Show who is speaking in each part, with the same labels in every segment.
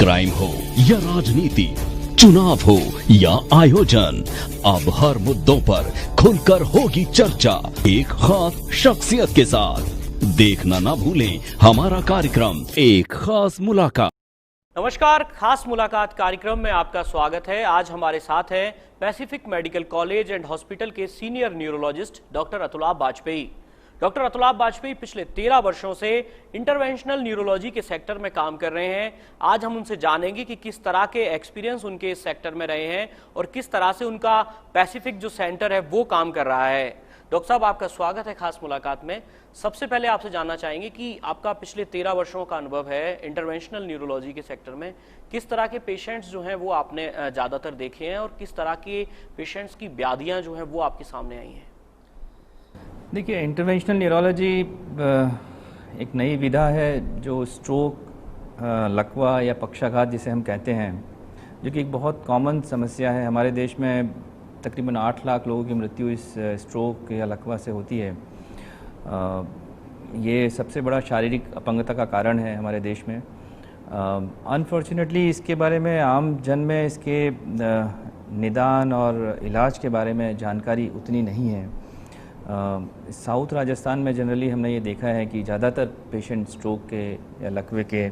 Speaker 1: Crime हो या राजनीति, चुनाव हो या आयोजन, अब हर मुद्दों पर खुलकर होगी चर्चा एक खास शख्सियत के साथ। देखना ना भूलें हमारा कार्यक्रम एक खास मुलाकात।
Speaker 2: नमस्कार, खास मुलाकात कार्यक्रम में आपका स्वागत है। आज हमारे साथ हैं Pacific medical college and hospital के senior neurologist doctor Atulabh Vajpayee. Doctor Atulabh Vajpayee पिछले 13 वर्षों से इंटरवेंशनल न्यूरोलॉजी के सेक्टर में काम कर रहे हैं। आज हम उनसे जानेंगे कि किस तरह के एक्सपीरियंस उनके इस सेक्टर में रहे हैं और किस तरह से उनका पैसिफिक जो सेंटर है वो काम कर रहा है। डॉक्टर साहब, आपका स्वागत है खास मुलाकात में। सबसे पहले आपसे जानना चाहेंगे कि आपका पिछले 13 वर्षों का अनुभव है इंटरवेंशनल न्यूरोलॉजी के सेक्टर में, किस तरह के पेशेंट्स जो हैं वो आपने ज़्यादातर देखे हैं और किस तरह के पेशेंट्स की व्याधियाँ जो हैं वो आपके सामने आई हैं?
Speaker 3: देखिए, इंटरवेंशनल न्यूरोलॉजी एक नई विधा है जो स्ट्रोक, लकवा या पक्षाघात जिसे हम कहते हैं, जो कि एक बहुत कॉमन समस्या है। हमारे देश में तकरीबन 8 लाख लोगों की मृत्यु इस स्ट्रोक या लकवा से होती है। ये सबसे बड़ा शारीरिक अपंगता का कारण है हमारे देश में। अनफॉर्चुनेटली इसके बारे में आम जन में इसके निदान और इलाज के बारे में जानकारी उतनी नहीं है। साउथ राजस्थान में जनरली हमने ये देखा है कि ज़्यादातर पेशेंट स्ट्रोक के या लकवे के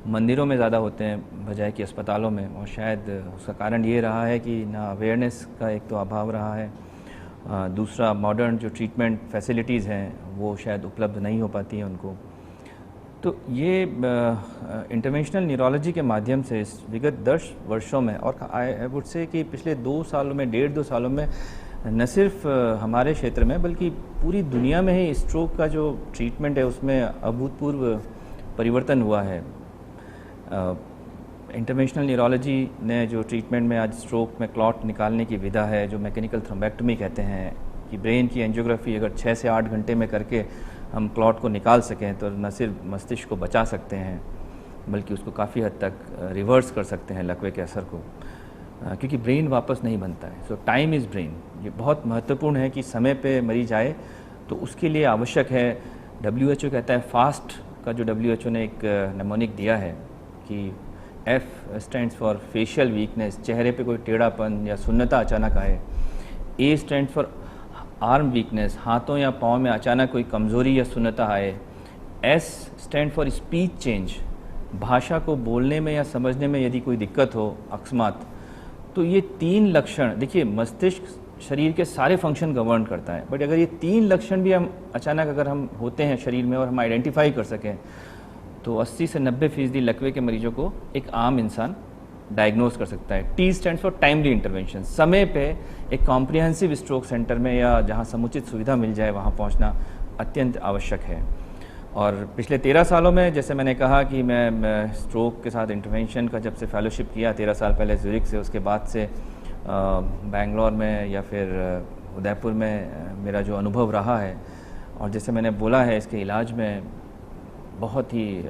Speaker 3: मंदिरों में ज़्यादा होते हैं बजाय कि अस्पतालों में, और शायद उसका कारण ये रहा है कि ना अवेयरनेस का एक तो अभाव रहा है, दूसरा मॉडर्न जो ट्रीटमेंट फैसिलिटीज़ हैं वो शायद उपलब्ध नहीं हो पाती हैं उनको। तो ये इंटरवेंशनल न्यूरोलॉजी के माध्यम से इस विगत 10 वर्षों में, और आई वुड से कि पिछले 2 सालों में, 1.5-2 सालों में न सिर्फ हमारे क्षेत्र में बल्कि पूरी दुनिया में ही स्ट्रोक का जो ट्रीटमेंट है उसमें अभूतपूर्व परिवर्तन हुआ है। इंटरवेंशनल न्यूरोलॉजी ने जो ट्रीटमेंट में आज स्ट्रोक में क्लॉट निकालने की विधा है, जो मैकेनिकल थ्रोम्बेक्टमी कहते हैं, कि ब्रेन की एंजियोग्राफी अगर 6 से 8 घंटे में करके हम क्लॉट को निकाल सकें तो न सिर्फ मस्तिष्क को बचा सकते हैं बल्कि उसको काफ़ी हद तक रिवर्स कर सकते हैं लकवे के असर को, क्योंकि ब्रेन वापस नहीं बनता है। सो टाइम इज़ ब्रेन। ये बहुत महत्वपूर्ण है कि समय पे मरीज आए, तो उसके लिए आवश्यक है, WHO कहता है फास्ट का, जो WHO ने एक नेमोनिक दिया है कि F stands for facial weakness, चेहरे पे कोई टेढ़ापन या सुन्नता अचानक आए। A stands for arm weakness, हाथों या पाँव में अचानक कोई कमज़ोरी या सुन्नता आए। S stand for speech change, भाषा को बोलने में या समझने में यदि कोई दिक्कत हो अकस्मात। तो ये 3 लक्षण, देखिए मस्तिष्क शरीर के सारे फंक्शन गवर्न करता है, बट अगर ये 3 लक्षण भी हम अचानक अगर हम होते हैं शरीर में और हम आइडेंटिफाई कर सकें तो 80 से 90% लकवे के मरीजों को एक आम इंसान डायग्नोज कर सकता है। T stand for timely intervention, समय पे एक कॉम्प्रिहेंसिव स्ट्रोक सेंटर में या जहाँ समुचित सुविधा मिल जाए वहाँ पहुँचना अत्यंत आवश्यक है। और पिछले 13 सालों में, जैसे मैंने कहा कि मैं स्ट्रोक के साथ इंटरवेंशन का जब से फेलोशिप किया 13 साल पहले ज़्यूरिख से, उसके बाद से बेंगलोर में या फिर उदयपुर में मेरा जो अनुभव रहा है, और जैसे मैंने बोला है इसके इलाज में बहुत ही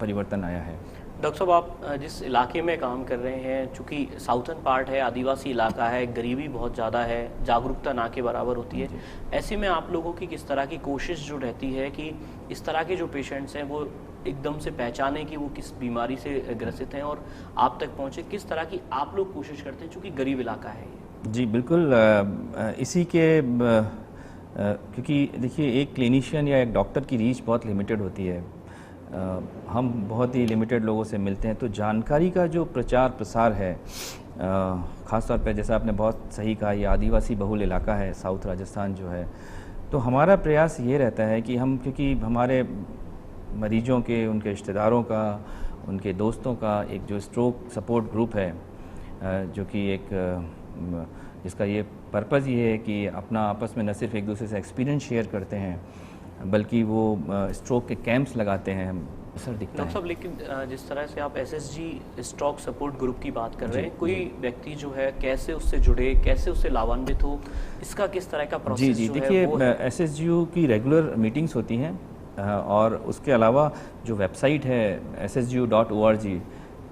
Speaker 3: परिवर्तन आया है।
Speaker 2: डॉक्टर साहब, आप जिस इलाके में काम कर रहे हैं, चूँकि साउथर्न पार्ट है, आदिवासी इलाका है, गरीबी बहुत ज़्यादा है, जागरूकता ना के बराबर होती है, ऐसे में आप लोगों की किस तरह की कोशिश जो रहती है कि इस तरह के जो पेशेंट्स हैं वो एकदम से पहचाने कि वो किस बीमारी से ग्रसित हैं और आप तक पहुँचे, किस तरह की आप लोग कोशिश करते हैं, चूँकि गरीब इलाका है ये?
Speaker 3: जी बिल्कुल, इसी के क्योंकि देखिए एक क्लिनिशियन या एक डॉक्टर की रीच बहुत लिमिटेड होती है, हम बहुत ही लिमिटेड लोगों से मिलते हैं, तो जानकारी का जो प्रचार प्रसार है, ख़ास तौर पे जैसा आपने बहुत सही कहा, ये आदिवासी बहुल इलाका है साउथ राजस्थान जो है, तो हमारा प्रयास ये रहता है कि हम, क्योंकि हमारे मरीजों के, उनके रिश्तेदारों का, उनके दोस्तों का एक जो स्ट्रोक सपोर्ट ग्रुप है, जो कि एक जिसका ये पर्पज़ ये है कि अपना आपस में न सिर्फ एक दूसरे से एक्सपीरियंस शेयर करते हैं बल्कि वो स्ट्रोक के कैंप्स लगाते हैं, असर दिखता है।
Speaker 2: डॉक्टर साहब, लेकिन जिस तरह से आप SSG स्ट्रोक सपोर्ट ग्रुप की बात कर रहे हैं, कोई व्यक्ति जो है कैसे उससे जुड़े, कैसे उससे लाभान्वित हो, इसका किस तरह का प्रोसेस
Speaker 3: जी
Speaker 2: जो
Speaker 3: देखिए,
Speaker 2: है
Speaker 3: SSGU की रेगुलर मीटिंग्स होती हैं, और उसके अलावा जो वेबसाइट है ssgu.org,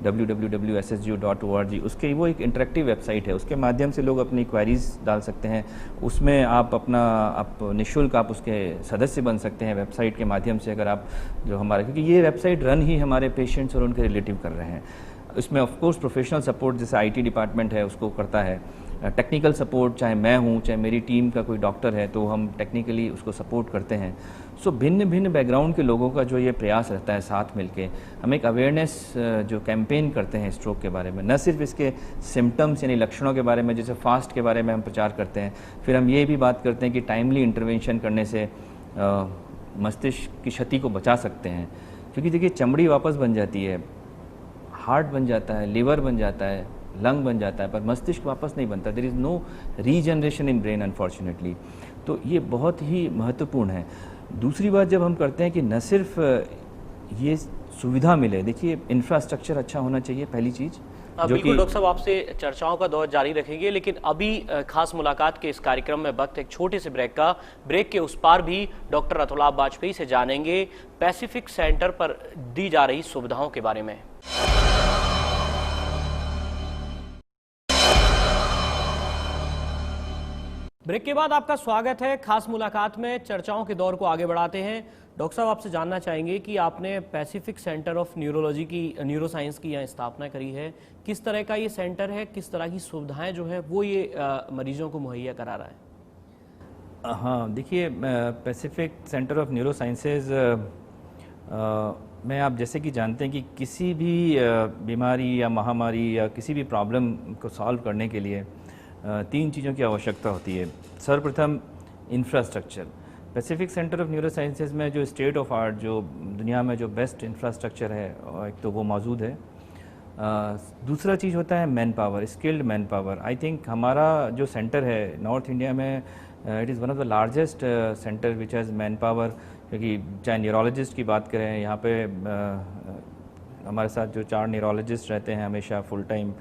Speaker 3: www.ssgu.org, उसके वो एक इंटरेक्टिव वेबसाइट है, उसके माध्यम से लोग अपनी क्वेरीज डाल सकते हैं, उसमें आप निःशुल्क आप उसके सदस्य बन सकते हैं वेबसाइट के माध्यम से, अगर आप जो हमारे, क्योंकि ये वेबसाइट रन ही हमारे पेशेंट्स और उनके रिलेटिव कर रहे हैं। इसमें ऑफ कोर्स प्रोफेशनल सपोर्ट जैसे आईटी डिपार्टमेंट है उसको करता है, टेक्निकल सपोर्ट चाहे मैं हूँ चाहे मेरी टीम का कोई डॉक्टर है तो हम टेक्निकली उसको सपोर्ट करते हैं। सो भिन्न भिन्न बैकग्राउंड के लोगों का जो ये प्रयास रहता है साथ मिलके हम एक अवेयरनेस जो कैंपेन करते हैं स्ट्रोक के बारे में, न सिर्फ इसके सिम्टम्स यानी लक्षणों के बारे में जैसे फास्ट के बारे में हम प्रचार करते हैं, फिर हम ये भी बात करते हैं कि टाइमली इंटरवेंशन करने से मस्तिष्क की क्षति को बचा सकते हैं। क्योंकि देखिए चमड़ी वापस बन जाती है, हार्ट बन जाता है, लिवर बन जाता है, लंग बन जाता है, पर मस्तिष्क वापस नहीं बनता। There is no regeneration in brain unfortunately. तो ये बहुत ही महत्वपूर्ण है। दूसरी बात जब हम करते हैं कि न सिर्फ ये सुविधा मिले, देखिए इंफ्रास्ट्रक्चर अच्छा होना चाहिए पहली चीज़।
Speaker 2: बिल्कुल डॉक्टर साहब, आपसे चर्चाओं का दौर जारी रखेंगे, लेकिन अभी खास मुलाकात के इस कार्यक्रम में वक्त एक छोटे से ब्रेक का। ब्रेक के उस पार भी डॉक्टर अतुलाब वाजपेयी से जानेंगे पैसिफिक सेंटर पर दी जा रही सुविधाओं के बारे में। ब्रेक के बाद आपका स्वागत है। खास मुलाकात में चर्चाओं के दौर को आगे बढ़ाते हैं। डॉक्टर साहब, आपसे जानना चाहेंगे कि आपने पैसिफिक सेंटर ऑफ न्यूरोलॉजी की न्यूरोसाइंस की यहाँ स्थापना करी है। किस तरह का ये सेंटर है, किस तरह की सुविधाएं जो है वो ये मरीजों को मुहैया करा रहा है?
Speaker 3: हाँ, देखिए Pacific centre of neuro sciences में आप जैसे कि जानते हैं कि किसी भी बीमारी या महामारी या किसी भी प्रॉब्लम को सॉल्व करने के लिए 3 चीज़ों की आवश्यकता होती है। सर्वप्रथम infrastructure. Pacific centre of neuro sciences में जो स्टेट ऑफ आर्ट, जो दुनिया में जो बेस्ट इंफ्रास्ट्रक्चर है, एक तो वो मौजूद है। दूसरा चीज़ होता है man power, skilled man power. I think हमारा जो सेंटर है नॉर्थ इंडिया में it is one of the largest centre which has man power. क्योंकि चाहे न्यूरोलॉजिस्ट की बात करें, यहाँ पे हमारे साथ जो 4 न्यूरोलॉजिस्ट रहते हैं हमेशा फुल टाइम।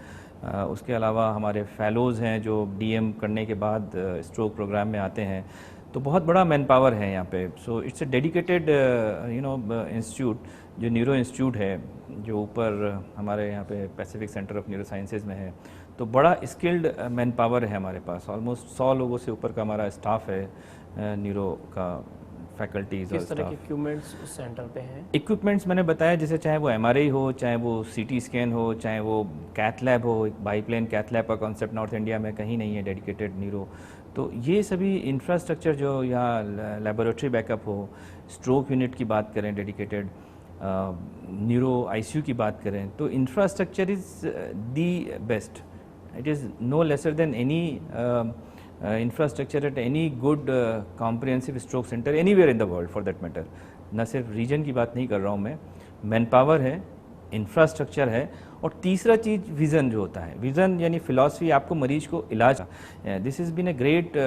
Speaker 3: उसके अलावा हमारे फेलोज़ हैं जो डीएम करने के बाद स्ट्रोक प्रोग्राम में आते हैं। तो बहुत बड़ा मैन पावर है यहाँ पे। So it's a dedicated institute, जो न्यूरो इंस्टीट्यूट है जो ऊपर हमारे यहाँ पे Pacific centre of neuro sciences में है। तो बड़ा स्किल्ड मैन पावर है हमारे पास। ऑलमोस्ट 100 लोगों से ऊपर का हमारा स्टाफ है न्यूरो का, फैकल्टीज।
Speaker 2: किस तरह के इक्विपमेंट्स सेंटर पे हैं?
Speaker 3: इक्विपमेंट्स मैंने बताया, जैसे चाहे वो एमआरआई हो, चाहे वो सीटी स्कैन हो, चाहे वो कैथ लैब हो। बाईप्लेन कैथ लैब का कॉन्सेप्ट नॉर्थ इंडिया में कहीं नहीं है डेडिकेटेड न्यूरो। तो ये सभी इंफ्रास्ट्रक्चर जो यहाँ लेबोरेटरी बैकअप हो, स्ट्रोक यूनिट की बात करें डेडिकेटेड, न्यूरो आईसीयू की बात करें, तो infrastructure is the best. It is no lesser than any infrastructure at any good comprehensive stroke center anywhere in the world for that matter। न सिर्फ रीजन की बात नहीं कर रहा हूँ मैं, मैन पावर है, इंफ्रास्ट्रक्चर है, और तीसरा चीज़ विज़न जो होता है। विज़न यानी फिलॉसफी, आपको मरीज को इलाज। This is been a great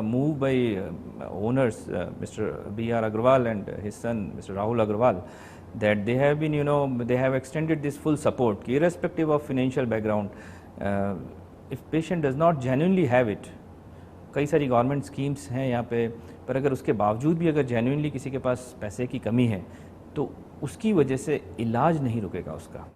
Speaker 3: move by owners mister B.R. Agarwal and his son mister Rahul Agarwal, that they have been, they have extended this full support irrespective of financial background। if patient does not genuinely have it, कई सारी government schemes हैं यहाँ पे, पर अगर उसके बावजूद भी अगर जेन्युइनली किसी के पास पैसे की कमी है तो उसकी वजह से इलाज नहीं रुकेगा उसका।